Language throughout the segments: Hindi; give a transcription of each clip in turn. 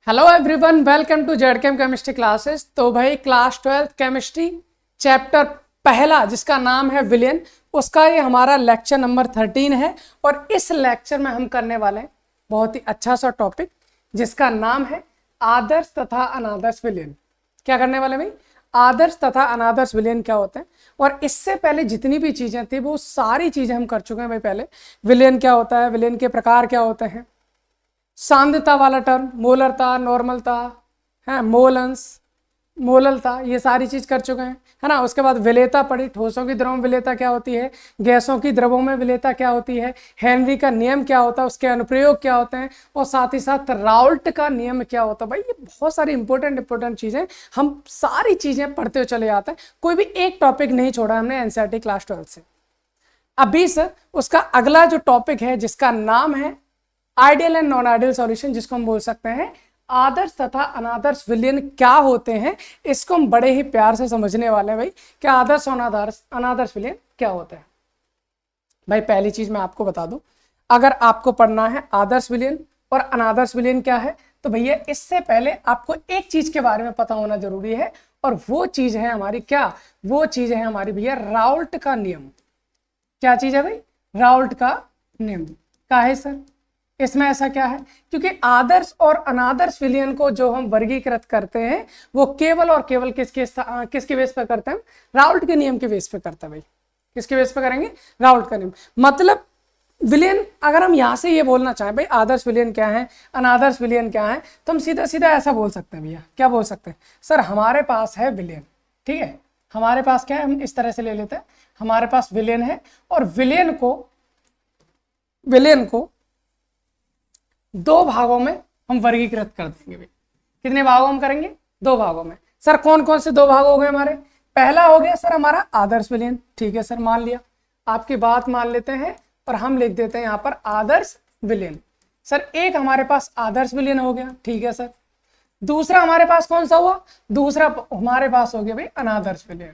Hello everyone, welcome to ZChem chemistry classes. तो भाई क्लास 12 केमिस्ट्री चैप्टर पहला जिसका नाम है विलेन, उसका ये हमारा लेक्चर नंबर 13 है। और इस लेक्चर में हम करने वाले हैं बहुत ही अच्छा सा टॉपिक जिसका नाम है आदर्श तथा अनादर्श विलेन। क्या करने वाले भाई? आदर्श तथा अनादर्श विलेन क्या होते हैं। और इससे पहले जितनी भी चीजें थी वो सारी चीजें हम कर चुके हैं भाई। पहले विलेन क्या होता है, विलेन के प्रकार क्या होते हैं, सांद्रता वाला टर्म, मोलरता, नॉर्मलता है, मोलंस, मोललता, ये सारी चीज कर चुके हैं, है ना। उसके बाद विलेयता पढ़ी, ठोसों की द्रव में विलेयता क्या होती है, गैसों की द्रवों में विलेयता क्या होती है, हेनरी का नियम क्या होता है, उसके अनुप्रयोग क्या होते हैं, और साथ ही साथ राउल्ट का नियम क्या होता है। भाई ये बहुत सारी इंपॉर्टेंट चीजें हम सारी चीजें पढ़ते हुए चले जाते हैं, कोई भी एक टॉपिक नहीं छोड़ा हमने एनसीईआरटी क्लास 12 से। अभी सर उसका अगला जो टॉपिक है जिसका नाम है ideal and non ideal solution, जिसको हम बोल सकते हैं आदर्श तथा अनादर्श विलेन क्या होते हैं, इसको हम बड़े ही प्यार से समझने वाले हैं भाई। क्या आदर्श और अनादर्श विलेन क्या होते हैं। भाई पहली चीज मैं आपको बता दूं, अगर आपको पढ़ना है आदर्श विलेन और अनादर्श विलेन क्या है, तो भैया इससे पहले आपको एक चीज के बारे में पता होना जरूरी है, और वो चीज है हमारी क्या, वो चीज है हमारी भैया राउल्ट का नियम। क्या चीज है भाई? राउल्ट का नियम। क्या है सर इसमें? ऐसा क्या है, क्योंकि आदर्श और अनादर्श विलेन को जो हम वर्गीकृत करते हैं वो केवल और केवल किसके बेस पर करते हैं? राउल्ट के नियम के बेस पे करते हैं भाई। किसके बेस पे करेंगे? राउल्ट का नियम। मतलब विलेन, अगर हम यहां से ये बोलना चाहें भाई आदर्श विलेन क्या है, अनादर्श विलेन क्या है, तो हम सीधा सीधा ऐसा बोल सकते हैं भैया। क्या बोल सकते हैं? सर हमारे पास है विलेन, ठीक है, हमारे पास क्या है, हम इस तरह से ले लेते हैं, हमारे पास विलेन है, और विलेन को दो भागों में हम वर्गीकृत कर देंगे। कितने भागों में करेंगे? दो भागों में। सर कौन कौन से दो भाग हो गए हमारे? पहला हो गया सर हमारा आदर्श विलेन, ठीक है सर, मान लिया, आपकी बात मान लेते हैं, और हम लिख देते हैं यहाँ पर आदर्श विलेन। सर एक हमारे पास आदर्श विलेन हो गया, ठीक है सर। दूसरा हमारे पास कौन सा हुआ? दूसरा हमारे पास हो गया भाई अनादर्श विलेन,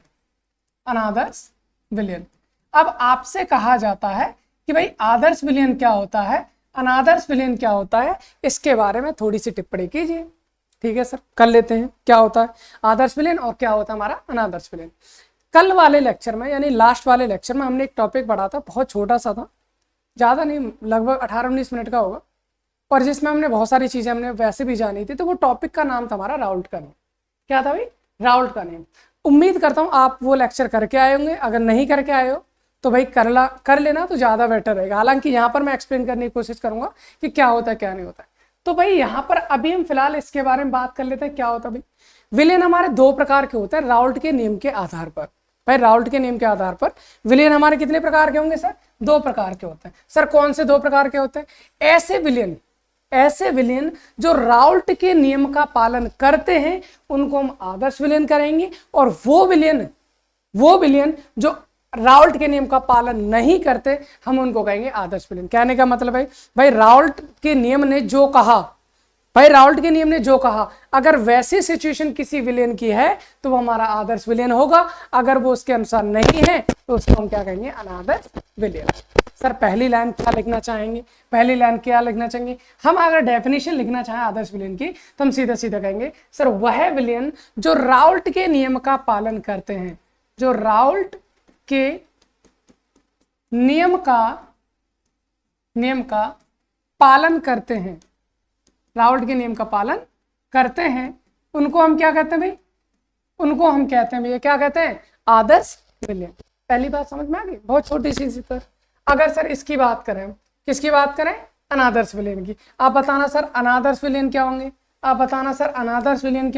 अनादर्श विलेन। अब आपसे कहा जाता है कि भाई आदर्श विलेन क्या होता है, अनादर्श विलेन क्या होता है, इसके बारे में थोड़ी सी टिप्पणी कीजिए। ठीक है सर, कर लेते हैं। क्या होता है आदर्श विलेन और क्या होता है हमारा अनादर्श विलेन। कल वाले लेक्चर में यानी लास्ट वाले लेक्चर में हमने एक टॉपिक पढ़ा था, बहुत छोटा सा था, ज़्यादा नहीं, लगभग 18-19 मिनट का होगा, और जिसमें हमने बहुत सारी चीज़ें हमने वैसे भी जानी थी। तो वो टॉपिक का नाम था हमारा राउल्ट का नियम। क्या था भाई? राउल्ट का नियम। उम्मीद करता हूँ आप वो लेक्चर करके आए होंगे। अगर नहीं करके आए हो तो भाई कर लेना तो ज़्यादा बेटर रहेगा। हालांकि यहाँ पर मैं एक्सप्लेन करने की कोशिश करूंगा कि क्या होता है क्या नहीं होता है। तो भाई यहाँ पर अभी हम फिलहाल इसके बारे में बात कर लेते हैं क्या होता है भाई। विलेन हमारे दो प्रकार के होते हैं राउल्ट के नियम के आधार पर। भाई राउल्ट के नियम के आधार पर विलेन हमारे कितने प्रकार के होंगे सर? दो प्रकार के होते हैं। सर कौन से दो प्रकार के होते हैं? ऐसे विलेन जो राउल्ट के नियम का पालन करते हैं उनको हम आदर्श विलेन करेंगे, और वो विलेन जो राउल्ट के नियम का पालन नहीं करते हम उनको कहेंगे आदर्श विलेन। कहने का मतलब है भाई राउल्ट के नियम ने जो कहा, अगर वैसी सिचुएशन किसी विलेन की है तो वो हमारा आदर्श विलेन होगा। अगर वो उसके अनुसार नहीं है तो उसको हम क्या कहेंगे? अनादर्श विलेन। सर पहली लाइन क्या लिखना चाहेंगे? हम अगर डेफिनेशन लिखना चाहें आदर्श विलेन की तो हम सीधा सीधा कहेंगे सर वह विलेन जो राउल्ट के नियम का पालन करते हैं, जो राउल्ट के नियम का पालन करते हैं, राउल्ट के नियम का पालन करते हैं, उनको हम क्या कहते हैं भाई? उनको हम कहते हैं भैया, क्या कहते हैं? आदर्श विलेन। पहली बात समझ में आ गई? बहुत छोटी सी सर। अगर सर इसकी बात करें, किसकी बात करें? अनादर्श विलेन की। आप बताना सर अनादर्श विलेन क्या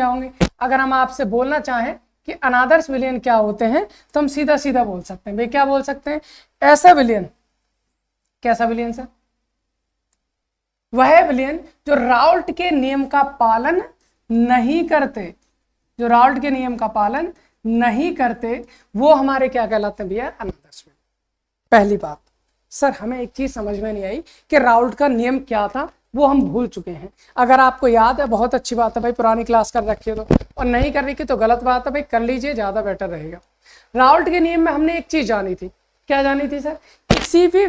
होंगे? अगर हम आपसे बोलना चाहें कि अनादर्श विलेन क्या होते हैं तो हम सीधा सीधा बोल सकते हैं भाई। क्या बोल सकते हैं? ऐसा विलेन, कैसा विलेन सर? वह विलेन जो राउल्ट के नियम का पालन नहीं करते, वो हमारे क्या कहलाते हैं भैया? अनादर्श विलेन। पहली बात सर हमें एक चीज समझ में नहीं आई कि राउल्ट का नियम क्या था, वो हम भूल चुके हैं। अगर आपको याद है बहुत अच्छी बात है भाई, पुरानी क्लास कर रखी है तो, और नहीं कर रही तो गलत बात है भाई, कर लीजिए, ज्यादा बेटर रहेगा। राउल्ट के नियम में हमने एक चीज जानी थी। क्या जानी थी सर? किसी भी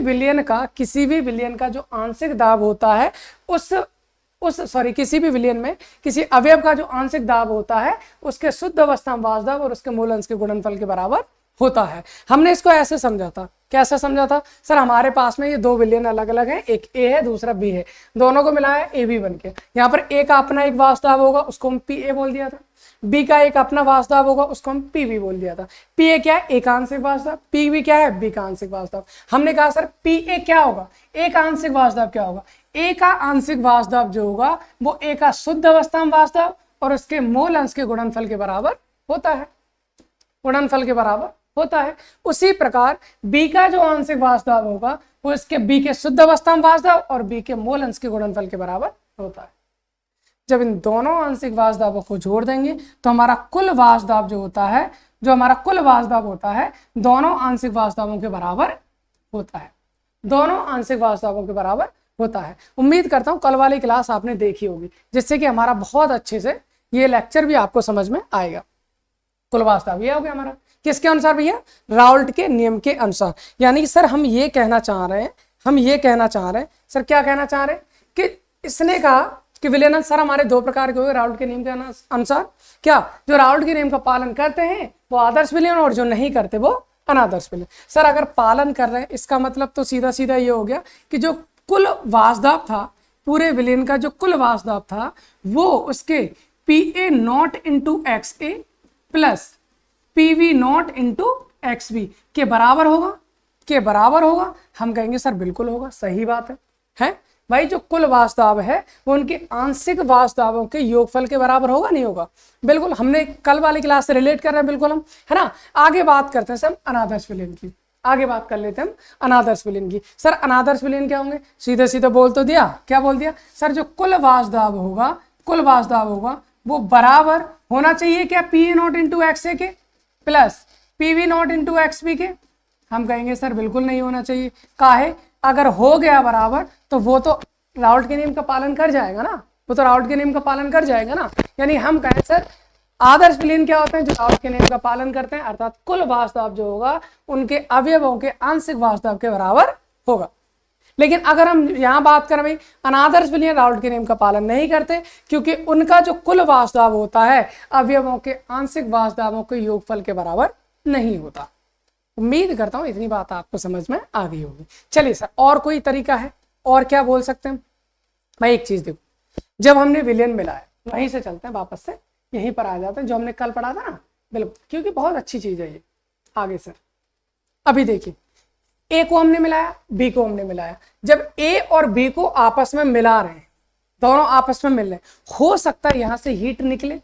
विलेन का जो आंशिक दाब होता है उस किसी भी विलयन में किसी अवयव का जो आंशिक दाब होता है उसके शुद्ध अवस्था में वाष्प दाब और उसके मूल अंश के गुणनफल के बराबर होता है। हमने इसको ऐसे समझा था, कैसे समझा था सर, हमारे पास में ये दो विलयन अलग अलग हैं, एक ए है दूसरा बी है, दोनों को मिलाया ए बी बन के। यहाँ पर ए का अपना एक वाष्प दाब होगा उसको हम पी ए बोल दिया था, बी का एक अपना वाष्प दाब होगा उसको हम पी बी बोल दिया था। पी ए क्या है, एक आंशिक वाष्प दाब, पी बी क्या है, बी का आंशिक वाष्प दाब। हमने कहा सर पी ए क्या होगा, एक आंशिक वाष्प दाब क्या होगा, ए का आंशिक वाष्प दाब जो होगा वो ए का शुद्ध अवस्था में वाष्प दाब और उसके मूल अंश के गुणनफल के बराबर होता है, गुणनफल के बराबर होता है। उसी प्रकार बी का जो आंशिक वाष्प दाब होगा वो इसके बी के शुद्ध अवस्था में वाष्प दाब और बी के मूल अंश के गुणनफल के बराबर होता है। जब इन दोनों आंशिक वाष्प दाबों को जोड़ देंगे तो हमारा कुल वाष्प दाब जो होता है, जो हमारा कुल वाष्प दाब होता है दोनों आंशिक वाष्प दाबों के बराबर होता है, दोनों आंशिक वाष्प दाबों के बराबर होता है। उम्मीद करता हूं कल वाली क्लास आपने देखी होगी जिससे कि हमारा बहुत अच्छे से ये लेक्चर भी आपको समझ में आएगा। कुल वाष्प दाब ये हो गया हमारा, किसके अनुसार भैया, राउल्ट के नियम के अनुसार। यानी कि सर हम ये कहना चाह रहे हैं, सर क्या कहना चाह रहे हैं कि इसने कहा कि विलयन सर हमारे दो प्रकार के हुए राउल्ट के नियम के अनुसार। क्या, जो राउल्ट के नियम का पालन करते हैं वो आदर्श विलयन और जो नहीं करते वो अनादर्श विलयन। सर अगर पालन कर रहे हैं इसका मतलब तो सीधा सीधा ये हो गया कि जो कुल वाष्प दाब था, पूरे विलयन का जो कुल वाष्प दाब था वो उसके P A naught into X A plus P V naught into X B के बराबर होगा, हम कहेंगे सर बिल्कुल होगा, सही बात है भाई। जो कुल वाष्प दाब है वो उनके आंशिक वाष्प दाबों के योगफल के बराबर होगा, नहीं होगा, बिल्कुल। हमने कल वाली क्लास से रिलेट कर रहे हैं बिल्कुल हम, है ना। आगे बात करते हैं सर अनादर्श विलयन की, आगे बात कर लेते हैं हम अनादर्श विलयन की। सर अनादर्श विलयन क्या होंगे, सीधे सीधे बोल तो दिया, क्या बोल दिया सर, जो कुल वाष्प दाब होगा वो बराबर होना चाहिए क्या, P A naught into X A K plus P V naught into X B K. हम कहेंगे सर बिल्कुल नहीं होना चाहिए, काहे, अगर हो गया बराबर तो वो तो राउल्ट के नियम का पालन कर जाएगा ना, यानी हम कहें सर आदर्श विलयन क्या होते हैं, जो राउल्ट के नियम का पालन करते हैं, अर्थात कुल वाष्प दाब जो होगा उनके अवयवों के आंशिक वाष्प दाब के बराबर होगा। लेकिन अगर हम यहाँ बात करें भाई अनादर्श विलयन राउल्ट के नियम का पालन नहीं करते क्योंकि उनका जो कुल वाष्प दाब होता है अवयवों के आंशिक वाष्प दाबों के योगफल के बराबर नहीं होता। उम्मीद करता हूं इतनी बात आपको समझ में आ गई होगी। चलिए सर और कोई तरीका है, और क्या बोल सकते हैं भाई, एक चीज देखो, जब हमने विलयन मिलाया, वहीं से चलते हैं वापस से यहीं पर आ जाते हैं जो हमने कल पढ़ा था ना, बिल्कुल, क्योंकि बहुत अच्छी चीज है ये। आगे सर अभी देखिए, ए को हमने मिलाया, बी को हमने मिलाया, जब ए और बी को आपस में मिला रहे हैं, दोनों आपस में मिल रहे हैं, हो सकता है यहां से हीट निकले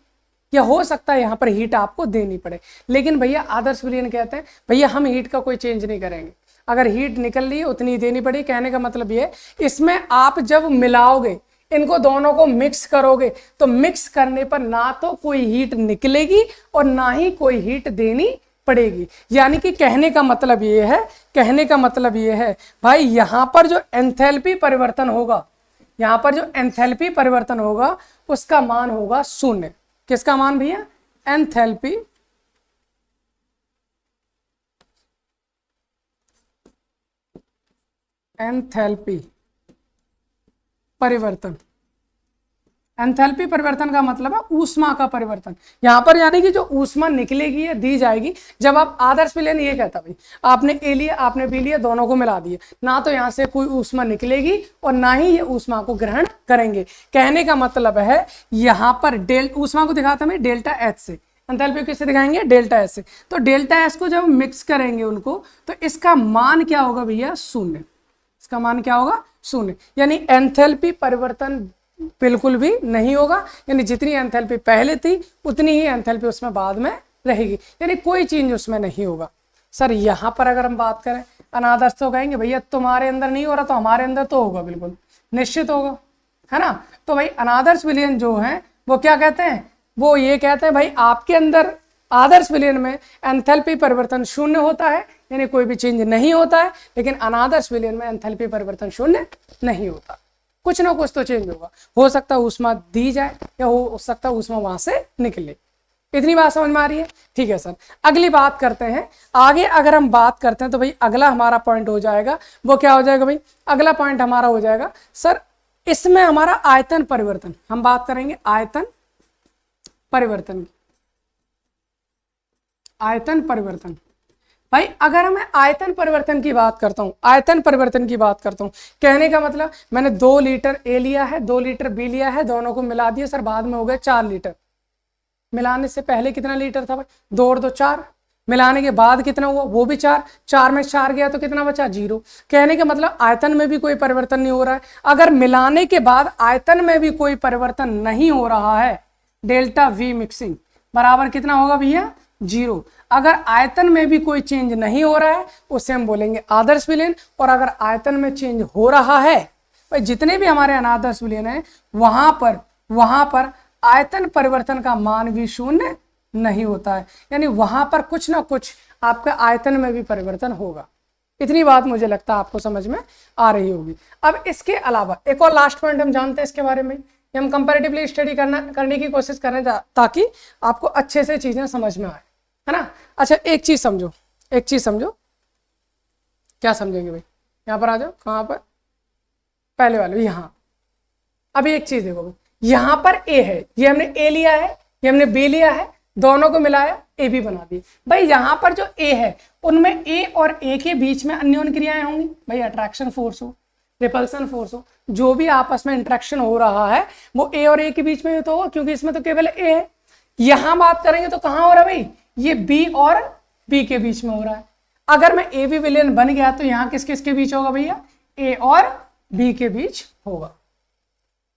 या हो सकता है यहां पर हीट आपको देनी पड़े, लेकिन भैया आदर्श विलयन कहते हैं भैया हम हीट का कोई चेंज नहीं करेंगे, अगर हीट निकल रही है उतनी देनी पड़ी। कहने का मतलब ये, इसमें आप जब मिलाओगे, इनको दोनों को मिक्स करोगे तो मिक्स करने पर ना तो कोई हीट निकलेगी और ना ही कोई हीट देनी पड़ेगी। यानी कि कहने का मतलब ये है भाई यहां पर जो एंथैल्पी परिवर्तन होगा, उसका मान होगा शून्य। किसका मान भैया, एंथैल्पी परिवर्तन। एंथैल्पी परिवर्तन का मतलब है ऊष्मा का परिवर्तन। यहां पर यानी कि जो ऊष्मा निकलेगी या दी जाएगी, जब आप आदर्श विलयन ये कहता भाई आपने ए लिया आपने बी लिया, दोनों को मिला दिए, ना तो यहां से कोई ऊष्मा निकलेगी और ना ही ये ऊष्मा को ग्रहण करेंगे। कहने का मतलब है यहां पर ऊष्मा को दिखाता मैं डेल्टा एच से, एंथैल्पी किससे दिखाएंगे, डेल्टा एच से। तो डेल्टा एच को जब मिक्स करेंगे उनको तो इसका मान क्या होगा भैया, शून्य। इसका मान क्या होगा, शून्य। यानी एंथैल्पी परिवर्तन बिल्कुल भी नहीं होगा, यानी जितनी एंथैल्पी पहले थी उतनी ही एंथैल्पी उसमें बाद में रहेगी, यानी कोई चेंज उसमें नहीं होगा। सर यहां पर अगर हम बात करें अनादर्श, तो कहेंगे भैया तुम्हारे अंदर नहीं हो रहा तो हमारे अंदर तो होगा, बिल्कुल निश्चित होगा, है ना। तो भाई अनादर्श विलयन जो है वो क्या कहते हैं, वो ये कहते हैं भाई आपके अंदर आदर्श विलयन में एंथैल्पी परिवर्तन शून्य होता है, यानी कोई भी चेंज नहीं होता है, लेकिन अनादर्श विलयन में एंथैल्पी परिवर्तन शून्य नहीं होता, कुछ ना कुछ तो चेंज होगा। हो सकता है ऊष्मा दी जाए या हो सकता है ऊष्मा वहां से निकले। इतनी बात समझ में आ रही है, ठीक है सर। अगली बात करते हैं आगे। अगर हम बात करते हैं तो भाई अगला हमारा पॉइंट हो जाएगा, वो क्या हो जाएगा भाई, अगला पॉइंट हमारा हो जाएगा सर इसमें हमारा आयतन परिवर्तन, हम बात करेंगे आयतन परिवर्तन की। आयतन परिवर्तन भाई, अगर मैं आयतन परिवर्तन की बात करता हूं, आयतन परिवर्तन की बात करता हूं, कहने का मतलब मैंने 2 लीटर ए लिया है, 2 लीटर बी लिया है, दोनों को मिला दिया सर, बाद में हो गए 4 लीटर। मिलाने से पहले कितना लीटर था भाई? 2 और 2 4। मिलाने के बाद कितना हुआ? वो भी 4। 4 में 4 गया तो कितना बचा? 0। कहने का मतलब आयतन में भी कोई परिवर्तन नहीं हो रहा है। अगर मिलाने के बाद आयतन में भी कोई परिवर्तन नहीं हो रहा है, डेल्टा वी मिक्सिंग बराबर कितना होगा भैया? 0। अगर आयतन में भी कोई चेंज नहीं हो रहा है उसे हम बोलेंगे आदर्श विलयन। और अगर आयतन में चेंज हो रहा है, भाई जितने भी हमारे अनादर्श विलयन है वहां पर आयतन परिवर्तन का मान भी शून्य नहीं होता है, यानी वहां पर कुछ ना कुछ आपका आयतन में भी परिवर्तन होगा। इतनी बात मुझे लगता है आपको समझ में आ रही होगी। अब इसके अलावा एक और लास्ट पॉइंट हम जानते हैं इसके बारे में, हम कंपैरेटिवली स्टडी करने की कोशिश करें ताकि आपको अच्छे से चीजें समझ में आए, है ना। अच्छा एक चीज समझो, क्या समझेंगे भाई? यहाँ पर आ जाओ, कहाँ पर? पहले वाले यहाँ। अभी एक चीज देखो भाई, यहाँ पर ए है, ये हमने ए लिया है, ये हमने बी लिया है, दोनों को मिलाया ए बी बना दिए। भाई यहाँ पर जो ए है उनमें ए और ए के बीच में अन्योन्य क्रियाएं होंगी, भाई अट्रैक्शन फोर्स हो, रिपल्सन फोर्स हो, जो भी आपस में इंटरेक्शन हो रहा है वो ए और ए के बीच में तो होगा, क्योंकि इसमें तो केवल ए है। यहां बात करेंगे तो कहां हो रहा है भाई? ये बी और बी के बीच में हो रहा है। अगर मैं ए बी विलयन बन गया तो यहाँ किस किस के बीच होगा भैया? ए और बी के बीच होगा।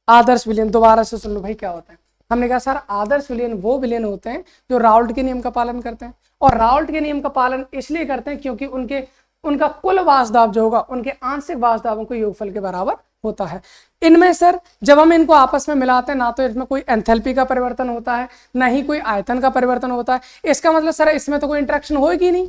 आदर्श विलयन दोबारा से सुन लो भाई क्या होता है। हमने कहा सर आदर्श विलयन वो विलयन होते हैं जो राउल्ट के नियम का पालन करते हैं, और राउल्ट के नियम का पालन इसलिए करते हैं क्योंकि उनका कुल वाष्पदाब जो होगा उनके आंशिक वाष्पदाबों के योगफल के बराबर होता है। इनमें सर जब हम इनको आपस में मिलाते हैं ना तो इसमें कोई एंथैल्पी का परिवर्तन होता है, ना ही कोई आयतन का परिवर्तन होता है। इसका मतलब सर इसमें तो कोई इंटरेक्शन होगी नहीं।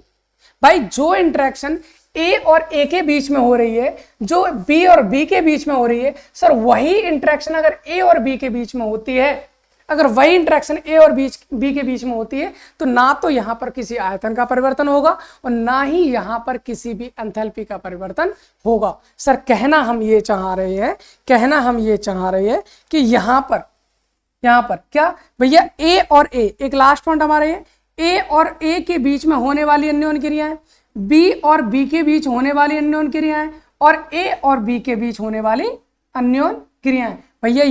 भाई जो इंटरेक्शन ए और ए के बीच में हो रही है, जो बी और बी के बीच में हो रही है, सर वही इंटरेक्शन अगर ए और बी के बीच में होती है, अगर वही इंटरेक्शन ए और बी के बीच में होती है तो ना तो यहां पर किसी आयतन का परिवर्तन होगा और ना ही यहां पर किसी भी एंथैल्पी का परिवर्तन होगा। सर कहना हम ये चाह रहे हैं कि यहां पर क्या भैया? ए और ए, एक लास्ट पॉइंट हमारे ए और ए के बीच में होने वाली अन्योन्य क्रियाएं, बी और बी के बीच होने वाली अन्योन्य क्रियाएं और ए और बी के बीच होने वाली अन्योन्य क्रियाएं, भैया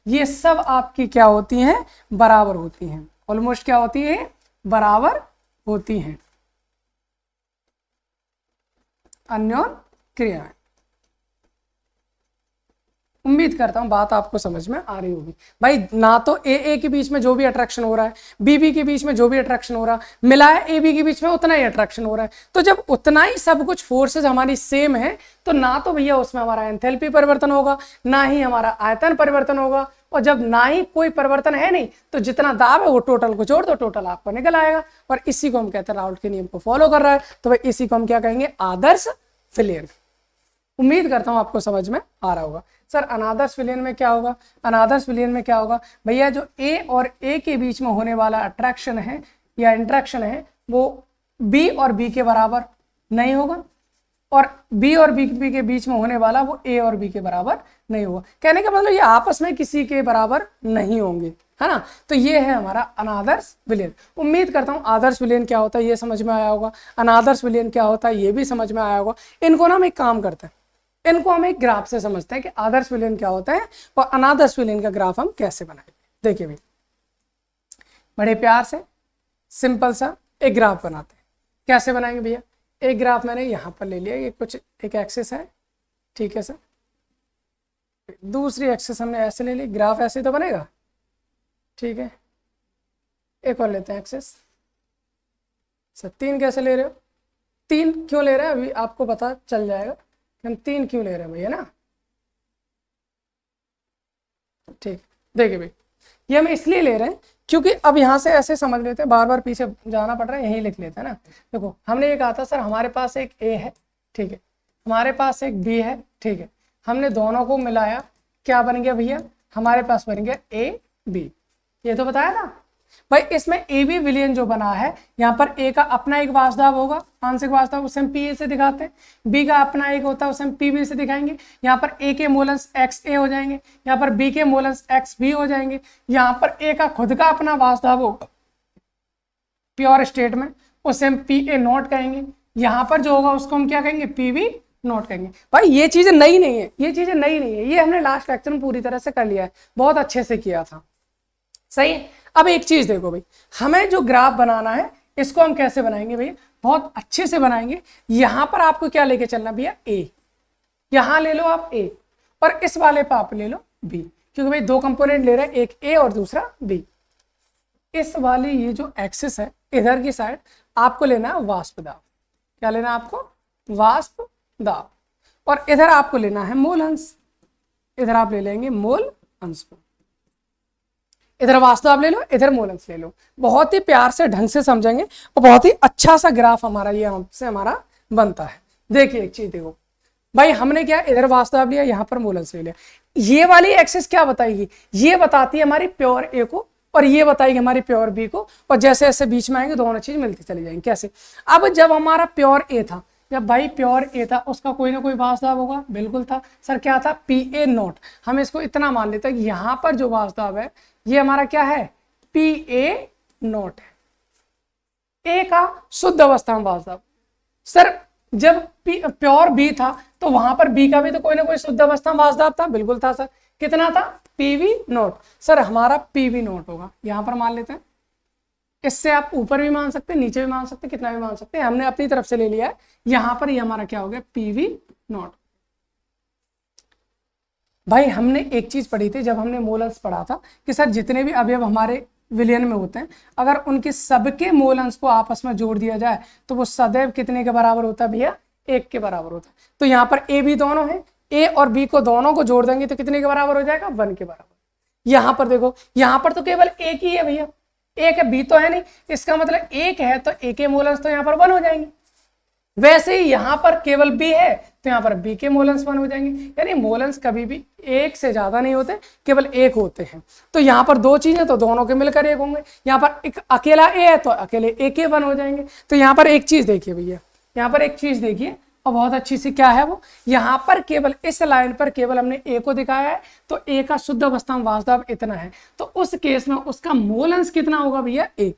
ये सब आपकी क्या होती हैं? बराबर होती हैं। ऑलमोस्ट क्या होती है? बराबर होती हैं अन्योन्य क्रियाएं। उम्मीद करता हूं बात आपको समझ में आ रही होगी। भाई ना तो ए के बीच में जो भी अट्रैक्शन हो रहा है, बी के बीच में जो भी अट्रैक्शन हो रहा है, मिलाया ए बी के बीच में उतना ही अट्रैक्शन हो रहा है। तो जब उतना ही सब कुछ फोर्सेज हमारी सेम है तो ना तो भैया उसमें हमारा एंथैल्पी परिवर्तन होगा, ना ही हमारा आयतन परिवर्तन होगा, और जब ना ही कोई परिवर्तन है नहीं तो जितना दाब है वो टोटल को जोड़ दो, टोटल आपको निकल आएगा। और इसी को हम कहते हैं राउल्ट के नियम को फॉलो कर रहा है, तो भाई इसी को हम क्या कहेंगे? आदर्श विलयन। उम्मीद करता हूं आपको समझ में आ रहा होगा। सर अनादर्श विलयन में क्या होगा? अनादर्श विलयन में क्या होगा भैया? जो ए और ए के बीच में होने वाला अट्रैक्शन है या इंट्रैक्शन है वो बी और बी के बराबर नहीं होगा, और बी और बी के बीच में होने वाला वो ए और बी के बराबर नहीं होगा। कहने का मतलब ये आपस में किसी के बराबर नहीं होंगे, है ना। तो ये है हमारा अनादर्श विलयन। उम्मीद करता हूँ आदर्श विलयन क्या होता है ये समझ में आया होगा, अनादर्श विलयन क्या होता है ये भी समझ में आया होगा। इनको ना हम एक काम करते हैं, इनको हम एक ग्राफ से समझते हैं कि आदर्श विलयन क्या होता है और अनादर्श विलयन का ग्राफ हम कैसे बनाएंगे। देखिए भाई बड़े प्यार से सिंपल सा एक ग्राफ बनाते हैं। कैसे बनाएंगे भैया? एक ग्राफ मैंने यहाँ पर ले लिया, ये कुछ एक एक्सिस है, ठीक है सर। दूसरी एक्सिस हमने ऐसे ले ली, ग्राफ ऐसे तो बनेगा, ठीक है। एक और लेते हैं एक्सिस। सर 3 कैसे ले रहे हो? 3 क्यों ले रहे हैं अभी आपको पता चल जाएगा हम 3 क्यों ले रहे हैं भैया ना, ठीक। देखिए भाई ये हम इसलिए ले रहे हैं क्योंकि अब यहाँ से ऐसे समझ लेते हैं, बार बार पीछे जाना पड़ रहा है, यहीं लिख लेते हैं ना। देखो हमने ये कहा था सर हमारे पास एक ए है, ठीक है, हमारे पास एक बी है, ठीक है। हमने दोनों को मिलाया, क्या बन गया भैया? हमारे पास बन गया ए बी, ये तो बताया था। भाई इसमें ए बी विलयन जो बना है, यहाँ पर ए का अपना एक वास्तव होगा, आंशिक वास्तव, उसे हम पी ए से दिखाते हैं। बी का अपना एक होता है, उसे हम पी बी से दिखाएंगे। यहाँ पर ए के मोलन्स एक्स ए हो जाएंगे, यहाँ पर बी के मोलन्स एक्स बी हो जाएंगे। यहाँ पर ए का खुद का अपना वास्तव होगा प्योर स्टेट में, उसे हम पी ए नॉट कहेंगे। यहाँ पर जो होगा उसको हम क्या कहेंगे, पी बी नोट करेंगे। भाई ये चीजें नई नहीं है, ये चीजें नई नहीं है, ये हमने लास्ट लेक्चर में पूरी तरह से कर लिया है, बहुत अच्छे से किया था, सही है। अब एक चीज देखो भाई, हमें जो ग्राफ बनाना है इसको हम कैसे बनाएंगे भैया, बहुत अच्छे से बनाएंगे। यहां पर आपको क्या लेके चलना भैया, ए, यहां ले लो आप ए, और इस वाले पर आप ले लो बी, क्योंकि भाई दो कंपोनेंट ले रहे हैं, एक ए और दूसरा बी। इस वाली ये जो एक्सिस है इधर की साइड आपको लेना है वाष्प दाब, क्या लेना है आपको, वाष्प दाब, और इधर आपको लेना है मोल अंश, इधर आप ले लेंगे मोल अंश को, इधर वास्तव आप ले लो, इधर मोल अंश ले लो। बहुत ही प्यार से ढंग से समझेंगे और बहुत ही अच्छा सा ग्राफ हमारा ये हमसे हमारा बनता है। देखिए एक चीज देखो भाई, हमने क्या इधर वास्तव लिया, यहाँ पर मोल अंश ले लिया। ये वाली एक्सिस क्या बताएगी, ये बताती है हमारी प्योर ए को, और ये बताएगी हमारी प्योर बी को, और जैसे जैसे बीच में आएंगे दोनों चीज मिलती चली जाएंगी। कैसे, अब जब हमारा प्योर ए था, जब भाई प्योर ए था, उसका कोई ना कोई वास्तव होगा, बिल्कुल था सर, क्या था, पी ए नॉट। हम इसको इतना मान लेते हैं कि यहाँ पर जो वास्तव है ये हमारा क्या है, पी ए नॉट है, ए का शुद्ध अवस्था में वास्तव। सर जब प्योर बी था तो वहां पर बी का भी तो कोई ना कोई शुद्ध अवस्था में वास्तव था, बिल्कुल था सर, कितना था, पीवी नॉट। सर हमारा पीवी नॉट होगा, यहां पर मान लेते हैं, इससे आप ऊपर भी मान सकते हैं, नीचे भी मान सकते हैं, कितना भी मान सकते हैं, हमने अपनी तरफ से ले लिया है। यहां पर ये हमारा क्या हो गया, पीवी नॉट। भाई हमने एक चीज पढ़ी थी जब हमने मोल अंश पढ़ा था कि सर जितने भी अवयव हमारे विलयन में होते हैं, अगर उनके सबके मोल अंश को आपस में जोड़ दिया जाए तो वो सदैव कितने के बराबर होता है भैया, 1 के बराबर होता है। तो यहाँ पर ए बी दोनों है, ए और बी को दोनों को जोड़ देंगे तो कितने के बराबर हो जाएगा, 1 के बराबर। यहाँ पर देखो, यहाँ पर तो केवल एक ही है भैया, एक है, बी तो है नहीं, इसका मतलब एक है तो ए के मोल अंश तो यहाँ पर 1 हो जाएंगे। वैसे ही यहाँ पर केवल बी है तो यहाँ पर बी के मोल अंश 1 हो जाएंगे, यानी मोल अंश कभी भी एक से ज्यादा नहीं होते, केवल एक होते हैं। तो यहाँ पर दो चीजें तो दोनों के मिलकर एक होंगे, यहाँ पर एक अकेला ए है तो अकेले ए के 1 हो जाएंगे। तो यहाँ पर एक चीज देखिए भैया, यहाँ पर एक चीज देखिए और बहुत अच्छी सी, क्या है वो, यहाँ पर केवल इस लाइन पर केवल हमने ए को दिखाया है, तो ए का शुद्ध अवस्था में वास्तव इतना है, तो उस केस में उसका मोल अंश कितना होगा भैया, 1।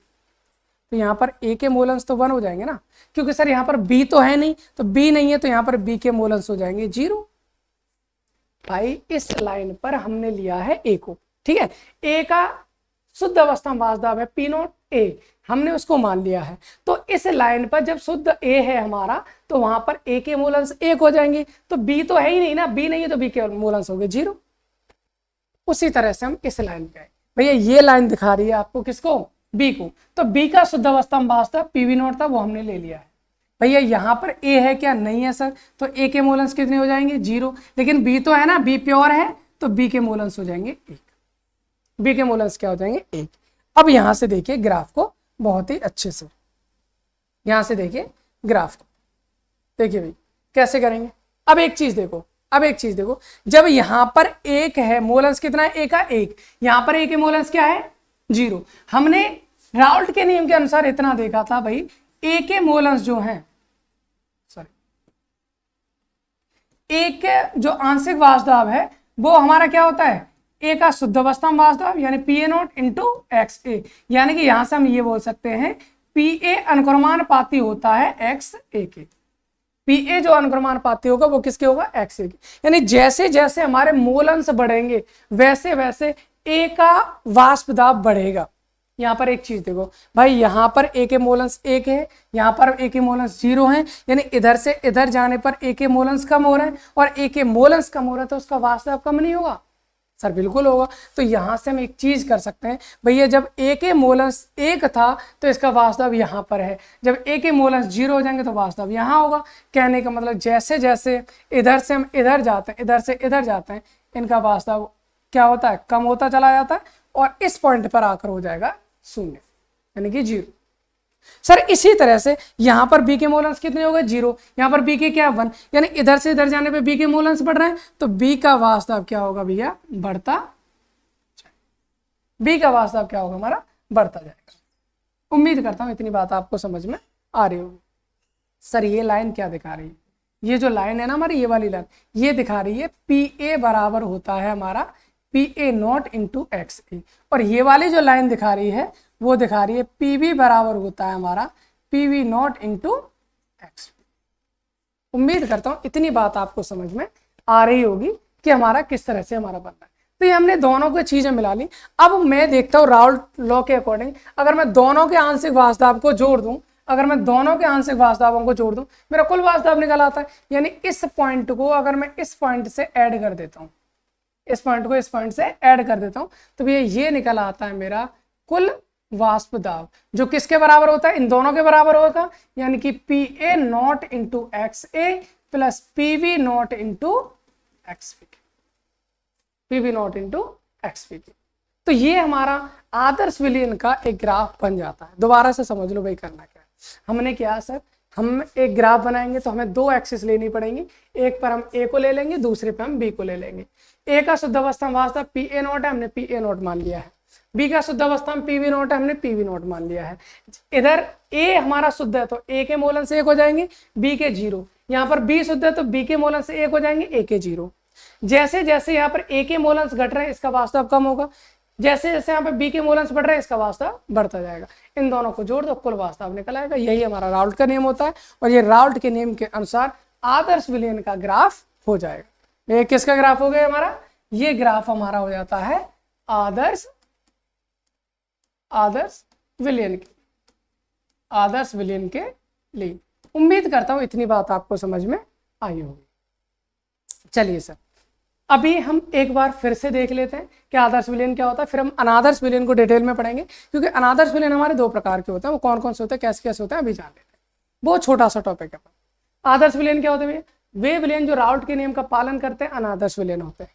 तो यहाँ पर ए के मोल अंश तो 1 हो जाएंगे ना, क्योंकि सर यहाँ पर बी तो है नहीं, तो बी नहीं है तो यहाँ पर बी के मोल अंश हो जाएंगे 0। भाई इस लाइन पर हमने लिया है ए को, ठीक है, ए का शुद्ध अवस्था में वास्तव है पी नॉट ए, हमने उसको मान लिया है। तो इस लाइन पर जब शुद्ध ए है हमारा तो वहां पर ए के मोल अंश 1 हो जाएंगे, तो बी तो है ही नहीं ना, बी नहीं है तो बी के मोल अंश हो गए 0। उसी तरह से हम इस लाइन पे आए, भैया ये लाइन दिखा रही है आपको किसको, बी को, तो बी का शुद्ध अवस्था में वास्तव पीवी नॉट था, वो हमने ले लिया है। भैया यहाँ पर ए है क्या, नहीं है सर, तो ए के मोल अंश कितने हो जाएंगे, 0। लेकिन बी तो है ना, बी प्योर है, तो बी के मोल अंश हो जाएंगे 1, बी के मोल अंश क्या हो जाएंगे 1। अब यहां से देखिए ग्राफ को बहुत ही अच्छे से, यहां से देखिए ग्राफ को, देखिए भाई कैसे करेंगे। अब एक चीज देखो, अब एक चीज देखो, जब यहां पर 1 है, मोल अंश कितना है, ए का 1, यहां पर ए के मोल अंश क्या है, 0। हमने राउल्ट के नियम के अनुसार इतना देखा था भाई, ए के मोल अंश जो है, सॉरी, ए के जो आंशिक वास्तव है वो हमारा क्या होता है, ए का शुद्ध अवस्था में वास्तव, यानी P A naught into X A, यानी कि यहां से हम ये बोल सकते हैं पी ए अनुक्रमानुपाती होता है एक्स ए के। पी ए जो अनुक्रमानुपाती होगा वो किसके होगा, एक्स ए के। यानी जैसे जैसे हमारे मोल अंश बढ़ेंगे वैसे वैसे ए का वाष्प दाब बढ़ेगा। यहाँ पर एक चीज देखो भाई, यहाँ पर ए के मोल अंश 1 है, यहाँ पर ए के मोल अंश 0 है, यानी इधर से इधर जाने पर ए के मोल अंश कम हो रहे हैं, और ए के मोल अंश कम हो रहा है तो उसका वाष्प दाब कम नहीं होगा, सर बिल्कुल होगा। तो यहां से हम एक चीज कर सकते हैं भैया, जब ए के मोल अंश 1 था तो इसका वास्तव यहां पर है, जब ए के मोल अंश 0 हो जाएंगे तो वास्तव यहां होगा। कहने का मतलब जैसे जैसे इधर से हम इधर जाते हैं, इधर से इधर जाते हैं, इनका वास्तव क्या होता है, कम होता चला जाता है, और इस पॉइंट पर आकर हो जाएगा 0, यानी कि 0। सर इसी तरह से यहां पर बी के मोल अंश कितने हो गए, 0, यहां पर बी के क्या 1, यानी इधर से इधर जाने पे बी के मोल अंश बढ़ रहे हैं, तो बी का वास्तव क्या होगा भैया, बढ़ता, बी का वास्तव क्या होगा हमारा, बढ़ता जाएगा। उम्मीद करता हूं इतनी बात आपको समझ में आ रही होगी। सर ये लाइन क्या दिखा रही है? ये जो लाइन है ना हमारी, ये वाली लाइन, ये दिखा रही है PA बराबर होता है हमारा PA नॉट इंटू XA, और ये वाली जो लाइन दिखा रही है वो दिखा रही है PB बराबर होता है हमारा PB नॉट इंटू XB। उम्मीद करता हूं इतनी बात आपको समझ में आ रही होगी कि हमारा किस तरह से हमारा बनना है। तो ये हमने दोनों को चीजें मिला ली। अब मैं देखता हूँ राउल्ट लॉ के अकॉर्डिंग, अगर मैं दोनों के आंशिक वास्तव को जोड़ दूं, अगर मैं दोनों के आंशिक वास्तवों को जोड़ दूं, मेरा कुल वास्तव निकल आता है। यानी इस पॉइंट को अगर मैं इस पॉइंट से ऐड कर देता हूं, इस पॉइंट को इस पॉइंट से ऐड कर देता हूं, तो भैया ये निकल आता है मेरा कुल वाष्प दाब, जो किसके बराबर होता है? इन दोनों के बराबर होगा, यानी कि PA not into XA plus PB not into XB, PB not into XB। तो ये हमारा आदर्श विलयन का एक ग्राफ बन जाता है। दोबारा से समझ लो भाई करना क्या है। हमने क्या सर, हम एक ग्राफ बनाएंगे तो हमें दो एक्सिस लेनी पड़ेंगी, एक पर हम A को ले लेंगे, दूसरे पर हम B को ले लेंगे। A का शुद्ध अवस्था वास्तव PA नॉट है, हमने PA नॉट मान लिया है। B का शुद्ध अवस्था में PB नॉट है, हमने PB नॉट मान लिया है। इधर A हमारा शुद्ध है तो A के मोलन से 1 हो जाएंगे, B के 0। यहाँ पर B शुद्ध है तो B के मोलन से 1 हो जाएंगे, A के 0। जैसे जैसे यहाँ पर A के मोलन्स घट रहे हैं इसका वास्तव कम होगा, जैसे जैसे यहाँ पे B के मोलन्स बढ़ रहे हैं इसका वास्तव बढ़ता जाएगा। इन दोनों को जोड़ दो, कुल वास्तव निकल आएगा। यही हमारा राउल्ट का नियम होता है, और ये राउल्ट के नियम के अनुसार आदर्श विलयन का ग्राफ हो जाएगा। ये किसका ग्राफ हो गया हमारा? ये ग्राफ हमारा हो जाता है आदर्श विलयन के, आदर्श विलयन के लिए। उम्मीद करता हूं इतनी बात आपको समझ में आई होगी। चलिए सर, अभी हम एक बार फिर से देख लेते हैं कि आदर्श विलयन क्या होता है, फिर हम अनादर्श विलयन को डिटेल में पढ़ेंगे, क्योंकि अनादर्श विलयन हमारे दो प्रकार के होते हैं। वो कौन कौन से होते हैं, कैसे कैसे होते हैं, अभी जान लेते हैं। बहुत छोटा सा टॉपिक है। आदर्श विलयन क्या होते हैं? वे विलयन जो राउल्ट के नियम का पालन करते हैं अनादर्श विलयन होते हैं,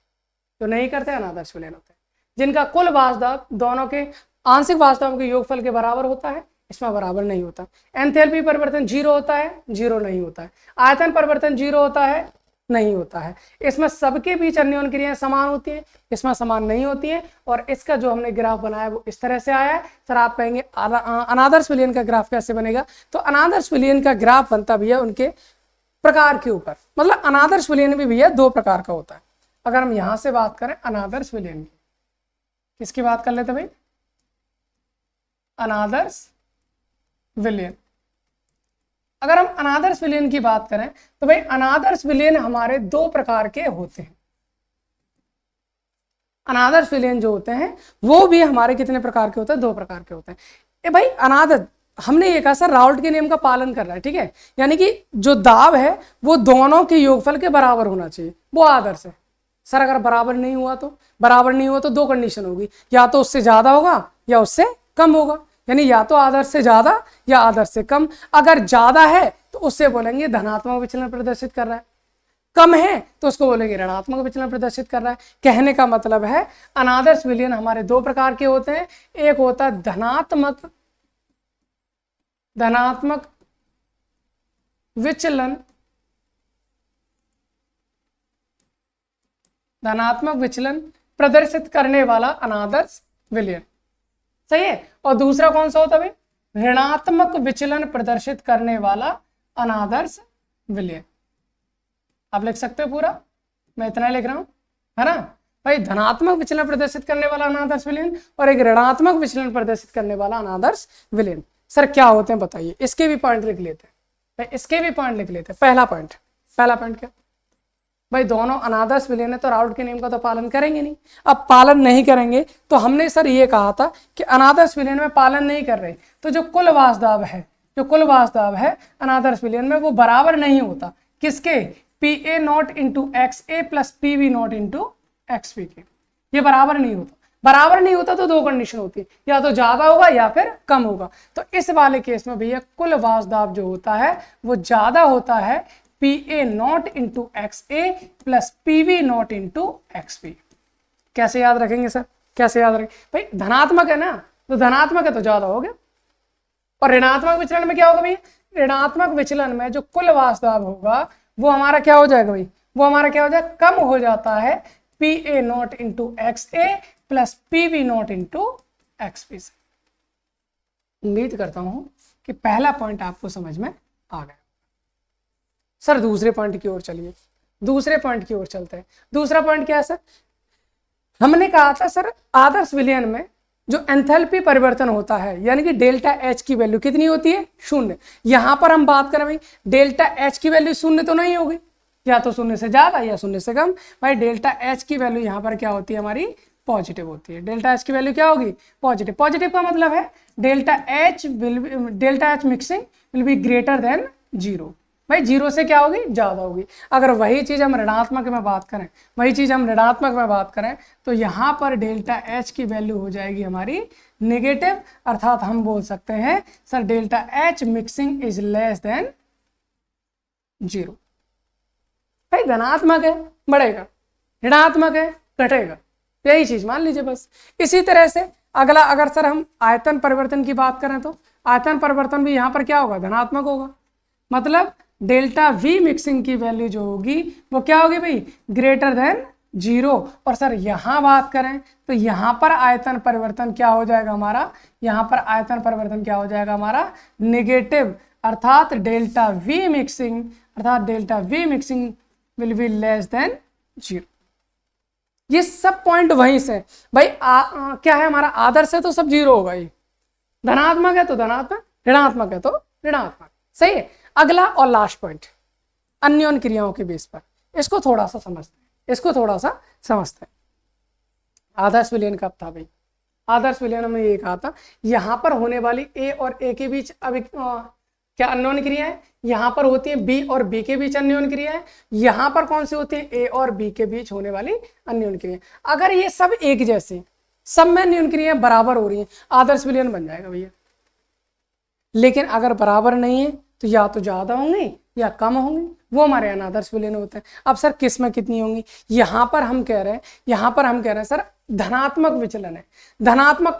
जो नहीं करते अनादर्श विलयन होते हैं। जिनका कुल वास्तव दोनों के आंशिक वास्तवों के योगफल के बराबर होता है, इसमें बराबर नहीं होता। एंथैल्पी परिवर्तन 0 होता है, 0 नहीं होता है। आयतन परिवर्तन 0 होता है, नहीं होता है। इसमें सबके बीच अन्योन्य क्रियाएं समान होती हैं, इसमें समान नहीं होती हैं। और इसका जो हमने ग्राफ बनाया वो इस तरह से आया है। सर आप कहेंगे अनादर्श विलयन का ग्राफ कैसे बनेगा? तो अनादर्श विलयन का ग्राफ बनता भी है उनके प्रकार के ऊपर। मतलब अनादर्श विलयन भी भैया दो प्रकार का होता है। अगर हम यहां से बात करें अनादर्श विलयन की, किसकी बात कर लेते भाई? अनादर्श विलयन। अगर हम अनादर्श विलयन की बात करें तो भाई अनादर्श विलयन हमारे दो प्रकार के होते हैं। अनादर्श विलयन जो होते हैं वो भी हमारे कितने प्रकार के होते हैं? 2 प्रकार के होते हैं। ये भाई अनादर, हमने ये कहा सर राउल्ट के नियम का पालन कर रहा है, ठीक है, यानी कि जो दाब है वो दोनों के योगफल के बराबर होना चाहिए, वो आदर्श है। सर अगर बराबर नहीं हुआ तो 2 कंडीशन होगी, या तो उससे ज्यादा होगा या उससे कम होगा, यानी या तो आदर्श से ज्यादा या आदर्श से कम। अगर ज्यादा है तो उससे बोलेंगे धनात्मक विचलन प्रदर्शित कर रहा है, कम है तो उसको बोलेंगे ऋणात्मक विचलन प्रदर्शित कर रहा है। कहने का मतलब है अनादर्श विलयन हमारे 2 प्रकार के होते हैं। एक होता है धनात्मक विचलन प्रदर्शित करने वाला अनादर्श विलयन, सही है। और दूसरा कौन सा होता है? ऋणात्मक विचलन प्रदर्शित करने वाला अनादर्श विलयन। आप लिख सकते हो पूरा, मैं इतना लिख रहा हूं, है ना भाई? धनात्मक विचलन प्रदर्शित करने वाला अनादर्श विलयन और एक ऋणात्मक विचलन प्रदर्शित करने वाला अनादर्श विलयन। सर क्या होते हैं बताइए? इसके भी पॉइंट लिख लेते हैं भाई, इसके भी पॉइंट लिख लेते हैं। पहला पॉइंट क्या भाई? दोनों अनादर्श विलयन है तो राउल्ट के नियम का तो पालन करेंगे नहीं। अब पालन नहीं करेंगे तो हमने सर ये कहा था कि अनादर्श विलयन में पालन नहीं कर रहे तो जो कुल वास्तव है अनादर्श विलयन में वो बराबर नहीं होता। किसके? PA not into XA plus PB not into XB के। ये बराबर नहीं होता तो 2 कंडीशन होती है, या तो ज्यादा होगा या फिर कम होगा। तो इस वाले केस में भैया कुल वास्तव जो होता है वो ज्यादा होता है PA not into XA plus PB not into XB। कैसे याद रखेंगे सर? कैसे याद रखेंगे भाई? धनात्मक है ना, तो धनात्मक है तो ज्यादा हो गया। और ऋणात्मक विचलन में क्या होगा भाई? ऋणात्मक विचलन में जो कुल वास्तव होगा वो हमारा क्या हो जाएगा भाई? वो हमारा क्या हो जाएगा? कम हो जाता है PA not into XA plus PB not into XB से। उम्मीद करता हूं कि पहला पॉइंट आपको समझ में आ गया। सर दूसरे पॉइंट की ओर चलिए, दूसरे पॉइंट की ओर चलते हैं। दूसरा पॉइंट क्या है सर? हमने कहा था सर आदर्श विलयन में जो एंथैल्पी परिवर्तन होता है यानी कि डेल्टा एच की वैल्यू कितनी होती है? शून्य। यहां पर हम बात करें भाई डेल्टा एच की वैल्यू शून्य तो नहीं होगी, या तो शून्य से ज्यादा या शून्य से कम। भाई डेल्टा एच की वैल्यू यहां पर क्या होती है हमारी? पॉजिटिव होती है। डेल्टा एच की वैल्यू क्या होगी? पॉजिटिव। पॉजिटिव का मतलब है delta H mixing will be greater than zero. भाई जीरो से क्या होगी? ज्यादा होगी। अगर वही चीज हम ऋणात्मक में बात करें, वही चीज हम ऋणात्मक में बात करें तो यहां पर डेल्टा एच की वैल्यू हो जाएगी हमारी नेगेटिव, अर्थात हम बोल सकते हैं sir delta H mixing is less than zero. भाई धनात्मक है बढ़ेगा, ऋणात्मक है घटेगा, यही चीज मान लीजिए बस। इसी तरह से अगला, अगर सर हम आयतन परिवर्तन की बात करें तो आयतन परिवर्तन भी यहां पर क्या होगा? धनात्मक होगा। मतलब डेल्टा वी मिक्सिंग की वैल्यू जो होगी वो क्या होगी भाई? Greater than zero. और सर यहां बात करें तो यहां पर आयतन परिवर्तन क्या हो जाएगा हमारा? यहां पर आयतन परिवर्तन क्या हो जाएगा हमारा? नेगेटिव। अर्थात delta we mixing will be less than zero. ये सब पॉइंट वहीं से भाई क्या है हमारा? आदर्श है तो सब जीरो होगा, ये धनात्मक है तो धनात्मक, ऋणात्मक है तो ऋणात्मक। सही है। अगला और लास्ट पॉइंट अन्योन्य क्रियाओं के बेस पर, इसको थोड़ा सा समझते हैं। आदर्श विलयन कब था भाई? आदर्श विलयन में ये कहा था यहां पर होने वाली ए और ए के बीच क्या अन्योन्य क्रिया है? यहां पर होती है बी और बी के बीच अन्योन्य क्रिया है। यहां पर कौन सी होती है? ए और बी के बीच होने वाली अन्योन्य क्रिया। अगर ये सब एक जैसे, सब में अन्योन्य क्रिया बराबर हो रही है, आदर्श विलयन बन जाएगा भैया। लेकिन अगर बराबर नहीं है तो या तो ज्यादा होंगे या कम होंगे, वो हमारे अनादर्श विलयन होते हैं। अब सर किस में कितनी होंगी? यहां पर हम कह रहे हैं सर धनात्मक विचलन है। धनात्मक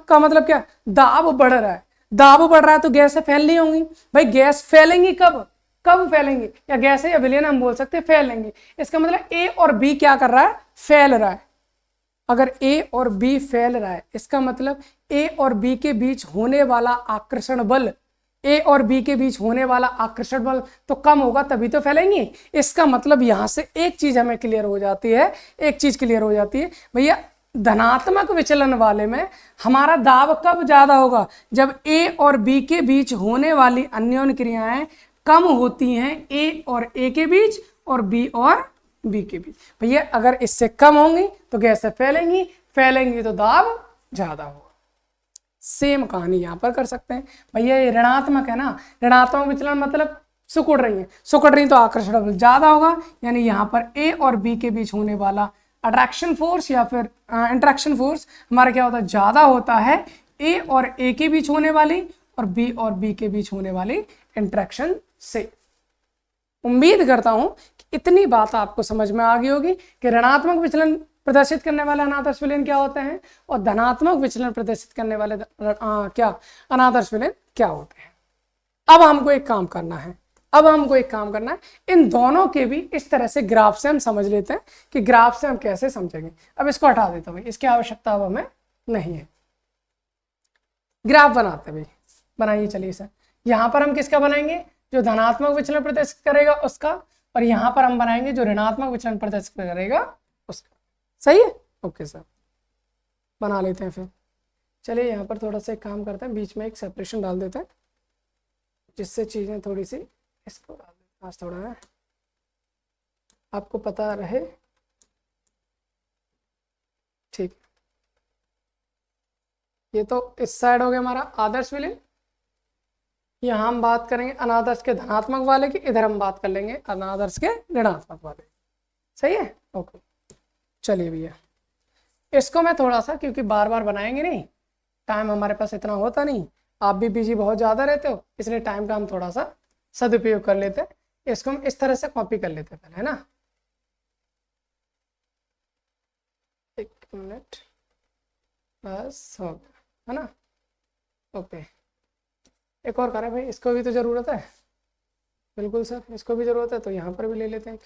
का मतलब क्या? दाब बढ़ रहा है, दाब बढ़ रहा है तो गैसें फैलनी होंगी। भाई गैस फैलेंगी कब फैलेंगी? या गैसें या विलयन हम बोल सकते हैं फैलेंगी। इसका मतलब ए और बी क्या कर रहा है? फैल रहा है। अगर ए और बी फैल रहा है इसका मतलब ए और बी के बीच होने वाला आकर्षण बल, तो कम होगा तभी तो फैलेंगी। इसका मतलब यहां से एक चीज हमें क्लियर हो जाती है, भैया धनात्मक विचलन वाले में हमारा दाब कब ज्यादा होगा? जब ए और बी के बीच होने वाली अन्योन्य क्रियाएं कम होती हैं ए और ए के बीच और बी और बी के बीच। भैया अगर इससे कम होंगी तो गैसें फैलेंगी तो दाब ज्यादा होगा। सेम कहानी यहां पर कर सकते हैं। भैया ये ऋणात्मक है ना, ऋणात्मक विचलन मतलब सिकुड़ रही तो आकर्षण बल ज्यादा होगा, यानी यहां पर ए और बी के बीच होने वाला अट्रैक्शन फोर्स या फिर इंट्रैक्शन फोर्स हमारा क्या होता है? ज्यादा होता है ए और ए के बीच होने वाली और बी के बीच होने वाली इंट्रैक्शन से। उम्मीद करता हूं कि इतनी बात आपको समझ में आ गई होगी कि ऋणात्मक विचलन प्रदर्शित करने वाले अनादर्श विलयन क्या होते हैं और धनात्मक विचलन प्रदर्शित करने वाले अनादर्श विलयन क्या होते हैं। अब हमको एक काम करना है, इन दोनों के भी इस तरह से ग्राफ से हम समझ लेते हैं कि ग्राफ से हम कैसे समझेंगे। अब इसको हटा देता हूं, इसकी आवश्यकता अब हमें नहीं है। ग्राफ बनाते भाई, बनाइए चलिए सर। यहां पर हम किसका बनाएंगे? जो धनात्मक विचलन प्रदर्शित करेगा उसका, और यहां पर हम बनाएंगे जो ऋणात्मक विचलन प्रदर्शित करेगा उसका। सही है? ओके सर, बना लेते हैं फिर। चलिए यहाँ पर थोड़ा सा एक काम करते हैं, बीच में एक सेपरेशन डाल देते हैं जिससे चीजें थोड़ी सी, इसको डाल देते हैं आज थोड़ा है आपको पता रहे। ठीक, ये तो इस साइड हो गया हमारा आदर्श विलयन। यहाँ हम बात करेंगे अनादर्श के धनात्मक वाले की, इधर हम बात कर लेंगे अनादर्श के ऋणात्मक वाले। सही है? ओके चलिए भैया, इसको मैं थोड़ा सा, क्योंकि बार बार बनाएंगे नहीं, टाइम हमारे पास इतना होता नहीं, आप भी बिजी बहुत ज़्यादा रहते हो, इसलिए टाइम का हम थोड़ा सा सदुपयोग कर लेते हैं। इसको हम इस तरह से कॉपी कर लेते हैं पहले, है ना। एक मिनट बस हो गया, है ना। ओके, एक और करें भाई, इसको भी तो ज़रूरत है। बिल्कुल सर, इसको भी ज़रूरत है, तो यहाँ पर भी ले लेते हैं।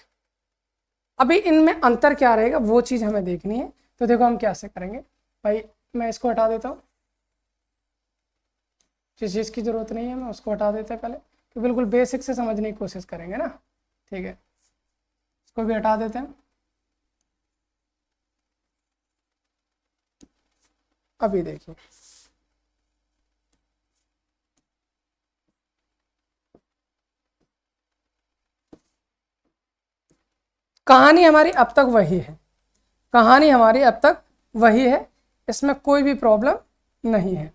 अभी इनमें अंतर क्या रहेगा वो चीज़ हमें देखनी है। तो देखो हम कैसे करेंगे भाई, मैं इसको हटा देता हूँ, जिस चीज़ की ज़रूरत नहीं है मैं उसको हटा देते हैं पहले, तो बिल्कुल बेसिक से समझने की कोशिश करेंगे ना। ठीक है, इसको भी हटा देते हैं। अभी देखिए, कहानी हमारी अब तक वही है, कहानी हमारी अब तक वही है, इसमें कोई भी प्रॉब्लम नहीं है।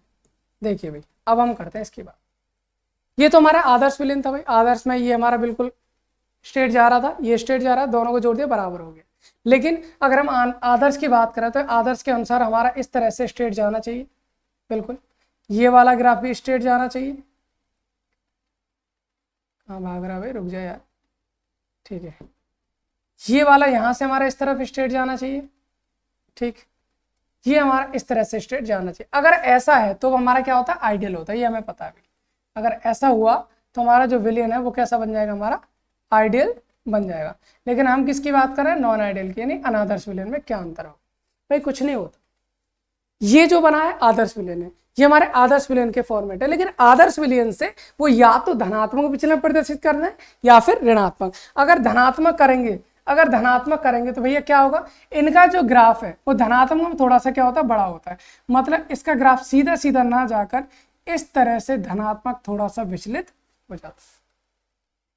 देखिए भाई, अब हम करते हैं इसकी बात। ये तो हमारा आदर्श विलेन था भाई, आदर्श में ये हमारा बिल्कुल स्टेट जा रहा था, ये स्टेट जा रहा है, दोनों को जोड़ दिया बराबर हो गया। लेकिन अगर हम आदर्श की बात करें तो आदर्श के अनुसार हमारा इस तरह से स्टेट जाना चाहिए, बिल्कुल ये वाला ग्राफ भी स्ट्रेट जाना चाहिए। हाँ भाग रहा भाई, रुक जा यार। ठीक है, ये वाला यहाँ से हमारा इस तरफ स्ट्रेट जाना चाहिए, ठीक, ये हमारा इस तरह से स्ट्रेट जाना चाहिए। अगर ऐसा है तो हमारा क्या होता है, आइडियल होता है, ये हमें पता है भाई। अगर ऐसा हुआ तो हमारा जो विलेन है वो कैसा बन जाएगा, हमारा आइडियल बन जाएगा। लेकिन हम किसकी बात कर रहे हैं, नॉन आइडियल की, यानी अनादर्श विलेन में क्या अंतर हो भाई, कुछ नहीं होता। ये जो बना है आदर्श विलेन है, ये हमारे आदर्श विलेन के फॉर्मेट है। लेकिन आदर्श विलेन से वो या तो धनात्मक विचलन प्रदर्शित करना है या फिर ऋणात्मक। अगर धनात्मक करेंगे तो भैया क्या होगा, इनका जो ग्राफ है वो धनात्मक में थोड़ा सा क्या होता है, बड़ा होता है। मतलब इसका ग्राफ सीधा सीधा ना जाकर इस तरह से धनात्मक थोड़ा सा विचलित हो जाता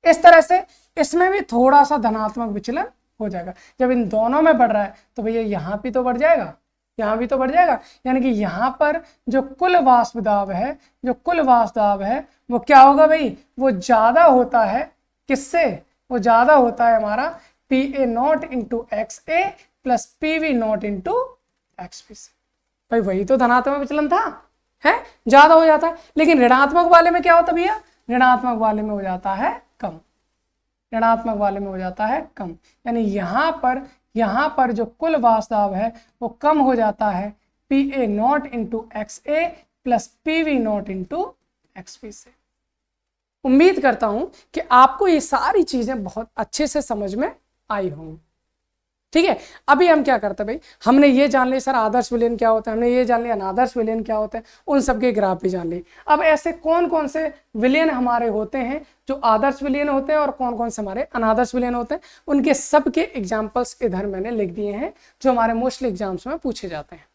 है। इस तरह से इसमें भी थोड़ा सा धनात्मक विचलन हो जाएगा। जब इन दोनों में बढ़ रहा है तो भैया यहाँ भी तो बढ़ जाएगा, यहाँ भी तो बढ़ जाएगा। यानी कि यहाँ पर जो कुल वाष्प दाब है, वो क्या होगा भाई, वो ज्यादा होता है किससे, वो ज्यादा होता है हमारा PA0 into XA plus PV0 into XP से। भाई वही तो धनात्मक विचलन था, है, ज्यादा हो जाता है। लेकिन ऋणात्मक वाले में क्या होता है भैया, ऋणात्मक वाले में हो जाता है कम, ऋणात्मक वाले में हो जाता है कम। यानी यहाँ पर जो कुल वाष्प दाब है वो कम हो जाता है PA0 into XA plus PV0 into XP से। उम्मीद करता हूं कि आपको ये सारी चीजें बहुत अच्छे से समझ में आई होंगी। ठीक है, अभी हम क्या करते हैं भाई, हमने ये जान लिया सर आदर्श विलेन क्या होता है, हमने ये जान लिया अनादर्श विलेन क्या होता है, उन सबके ग्राफ भी जान लिए। अब ऐसे कौन कौन से विलेन हमारे होते हैं जो आदर्श विलेन होते हैं और कौन कौन से हमारे अनादर्श विलेन होते हैं, उनके सबके एग्जाम्पल्स इधर मैंने लिख दिए हैं जो हमारे मोस्टली एग्जाम्स में पूछे जाते हैं।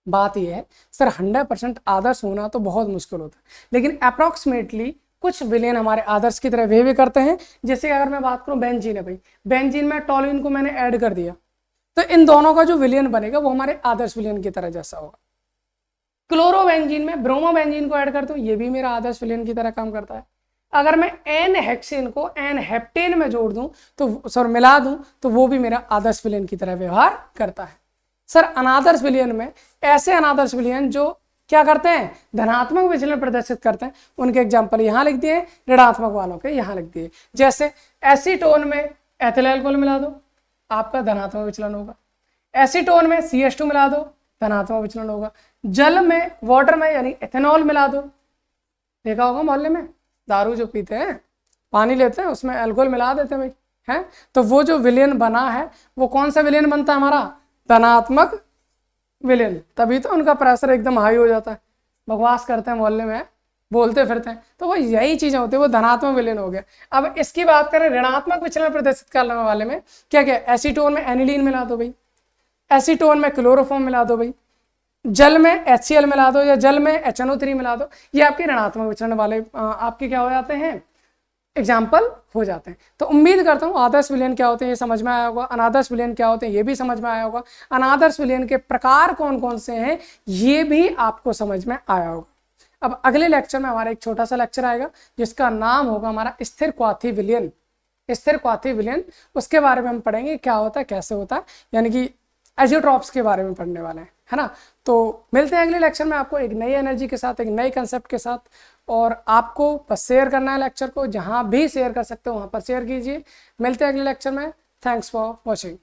बात यह है सर 100% आदर्श होना तो बहुत मुश्किल होता है, लेकिन अप्रॉक्सीमेटली कुछ विलेन हमारे आदर्श की तरह वे भी करते हैं। जैसे अगर मैं बात करूं बेंजीन है भाई, बेंजीन में टॉलुइन को मैंने ऐड कर दिया तो इन दोनों का जो विलेन बनेगा वो हमारे आदर्श विलेन की तरह जैसा होगा। क्लोरोबेंजीन में ब्रोमोबेंजीन को ऐड कर दूं, ये भी मेरा आदर्श विलेन की तरह काम करता है। अगर मैं एन हेक्सेन को एन हेप्टेन में जोड़ दूं तो मिला दूं तो वो भी मेरा आदर्श विलेन की तरह व्यवहार करता है। सर अनादर्श विलेन में ऐसे अनादर्श विलेन जो क्या करते हैं, धनात्मक विचलन प्रदर्शित करते हैं, उनके एग्जाम्पल यहाँ लिख दिए, ऋणात्मक वालों के यहाँ लिख दिए। जैसे एसीटोन में एथिल अल्कोहल मिला दो, आपका धनात्मक विचलन होगा। एसीटोन में CH2 मिला दो, धनात्मक विचलन होगा। जल में, वाटर में यानी एथेनॉल मिला दो, देखा होगा मोहल्ले में दारू जो पीते हैं, पानी लेते हैं उसमें अल्कोहल मिला देते हैं भाई, है, तो वो जो विलेन बना है वो कौन सा विलेन बनता है हमारा, धनात्मक विलेन। तभी तो उनका प्रेशर एकदम हाई हो जाता है, बकवास करते हैं मोहल्ले में, बोलते फिरते हैं, तो वो यही चीजें होती है, वो धनात्मक विलेन हो गया। अब इसकी बात करें ऋणात्मक विचलन प्रदर्शित करने वाले में क्या क्या, एसीटोन में एनिलीन मिला दो भाई, एसीटोन में क्लोरोफॉर्म मिला दो भाई, जल में HCl मिला दो या जल में HNO3 मिला दो, ये आपके ऋणात्मक विचलन वाले आपके क्या हो जाते हैं, एग्जाम्पल हो जाते हैं। तो उम्मीद करता हूँ आदर्श विलेन क्या होते हैं ये समझ में आया होगा, अनादर्श विलेन क्या होते हैं ये भी समझ में आया होगा, अनादर्श विलेन के प्रकार कौन कौन से हैं ये भी आपको समझ में आया होगा। अब अगले लेक्चर में हमारा एक छोटा सा लेक्चर आएगा जिसका नाम होगा हमारा स्थिर क्वाथी विलेन। स्थिर क्वाथी विलेन, उसके बारे में हम पढ़ेंगे क्या होता है, कैसे होता है, यानी कि एजियोट्रॉप्स के बारे में पढ़ने वाले हैं, है ना। तो मिलते हैं अगले लेक्चर में आपको एक नई एनर्जी के साथ, एक नए कंसेप्ट के साथ। और आपको बस शेयर करना है लेक्चर को, जहां भी शेयर कर सकते हो वहां पर शेयर कीजिए। मिलते हैं अगले लेक्चर में। Thanks for watching.